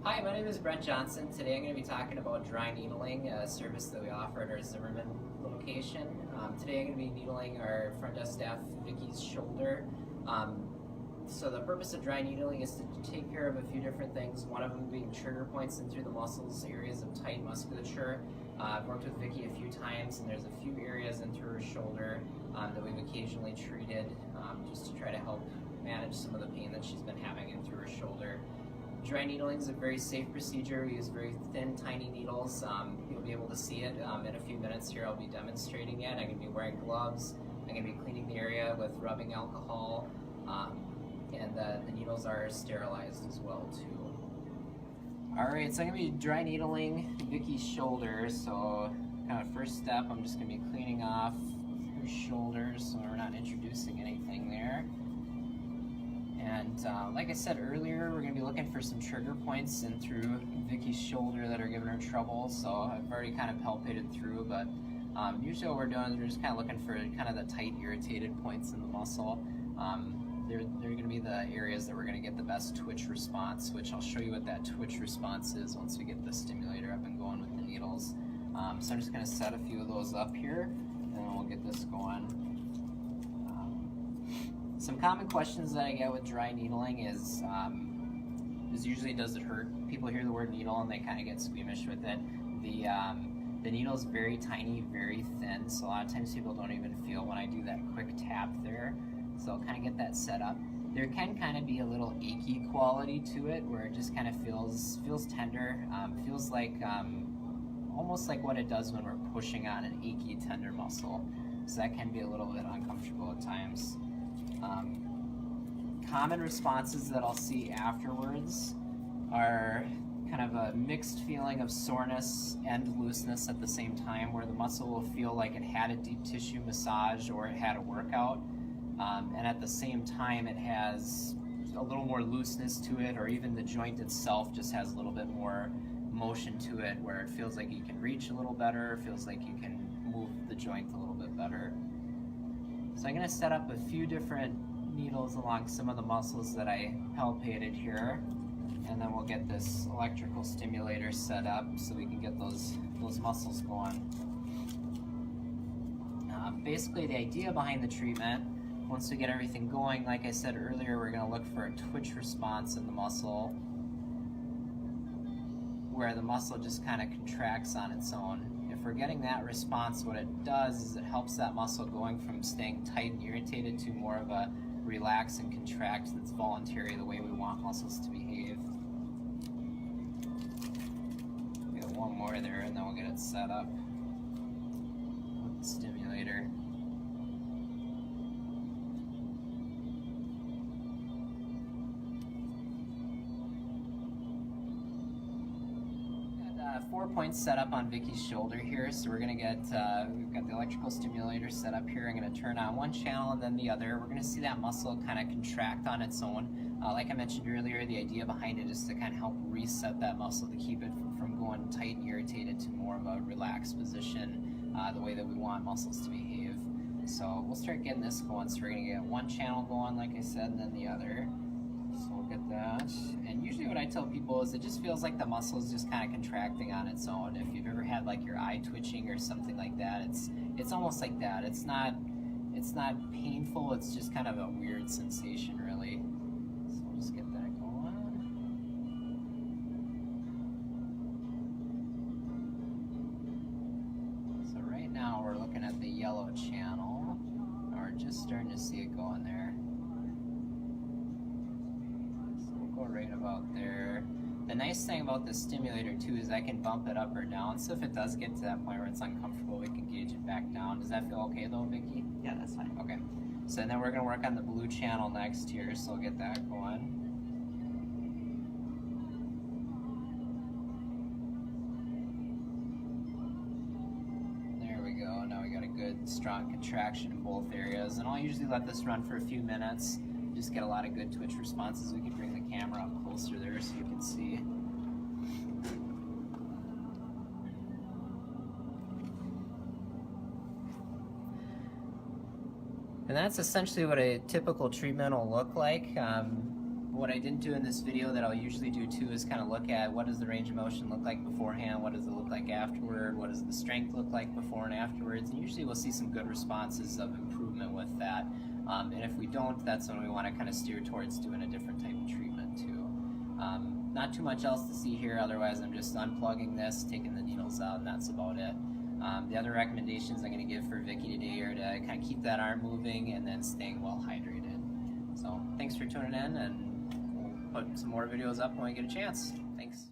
Hi, my name is Brent Johnson. Today I'm going to be talking about dry needling, a service that we offer at our Zimmerman location. Today I'm going to be needling our front desk staff, Vicky's shoulder. So the purpose of dry needling is to take care of a few different things, one of them being trigger points in through the muscles, areas of tight musculature. I've worked with Vicky a few times, and there's a few areas in through her shoulder that we've occasionally treated just to try to help manage some of the pain that she's been having in through her shoulder. Dry needling is a very safe procedure. We use very thin, tiny needles. You'll be able to see it in a few minutes here. I'll be demonstrating it. I'm going to be wearing gloves. I'm going to be cleaning the area with rubbing alcohol, and the needles are sterilized as well too. Alright, so I'm going to be dry needling Vicky's shoulder. So kind of first step, I'm just going to be cleaning off her shoulders so we're not introducing anything there. And like I said earlier, we're going to be looking for some trigger points in through Vicky's shoulder that are giving her trouble. So I've already kind of palpated through, but usually what we're doing is we're just kind of looking for kind of the tight, irritated points in the muscle. They're going to be the areas that we're going to get the best twitch response, which I'll show you what that twitch response is once we get the stimulator up and going with the needles. So I'm just going to set a few of those up here, and then we'll get this going. Some common questions that I get with dry needling is usually, does it hurt? People hear the word needle and they kind of get squeamish with it. The needle is very tiny, very thin, so a lot of times people don't even feel when I do that quick tap there. So I'll kind of get that set up. There can kind of be a little achy quality to it where it just kind of feels tender, feels like almost like what it does when we're pushing on an achy, tender muscle. So that can be a little bit uncomfortable at times. Common responses that I'll see afterwards are kind of a mixed feeling of soreness and looseness at the same time, where the muscle will feel like it had a deep tissue massage or it had a workout, and at the same time it has a little more looseness to it, or even the joint itself just has a little bit more motion to it, where it feels like you can reach a little better, feels like you can move the joint a little bit better. So I'm going to set up a few different needles along some of the muscles that I palpated here, and then we'll get this electrical stimulator set up so we can get those muscles going. Basically, the idea behind the treatment, once we get everything going, like I said earlier, we're going to look for a twitch response in the muscle where the muscle just kind of contracts on its own. If we're getting that response, what it does is it helps that muscle going from staying tight and irritated to more of a relax and contract that's voluntary, the way we want muscles to behave. We got one more there, and then we'll get it set up with the stimulator. Got 4 points set up on Vicky's shoulder here, so we're going to get, we've got the electrical stimulator set up here. I'm going to turn on one channel and then the other. We're going to see that muscle kind of contract on its own. Like I mentioned earlier, the idea behind it is to kind of help reset that muscle, to keep it from going tight and irritated to more of a relaxed position, the way that we want muscles to behave. So we'll start getting this going. So we're going to get one channel going, like I said, and then the other. So we'll get that. And usually what I tell people is it just feels like the muscle is just kind of contracting on its own. If you've ever had like your eye twitching or something like that, it's almost like that. It's not painful, it's just kind of a weird sensation, really. So we'll just get that going. So right now we're looking at the yellow channel, and we're just starting to see it going there. Right about there. The nice thing about this stimulator too is I can bump it up or down, so if it does get to that point where it's uncomfortable, we can gauge it back down. Does that feel okay though, Vicky? Yeah, that's fine. Okay. So then we're going to work on the blue channel next here, so we'll get that going. There we go. Now we got a good strong contraction in both areas, and I'll usually let this run for a few minutes. Just get a lot of good twitch responses. We can bring the camera up closer there so you can see. And that's essentially what a typical treatment will look like. What I didn't do in this video that I'll usually do too is kind of look at what does the range of motion look like beforehand, what does it look like afterward, what does the strength look like before and afterwards, and usually we'll see some good responses of improvement with that. And if we don't, that's when we want to kind of steer towards doing a different type of treatment too. Not too much else to see here, otherwise I'm just unplugging this, taking the needles out, and that's about it. The other recommendations I'm going to give for Vicky today are to kind of keep that arm moving and then staying well hydrated. So thanks for tuning in, and we'll put some more videos up when we get a chance. Thanks.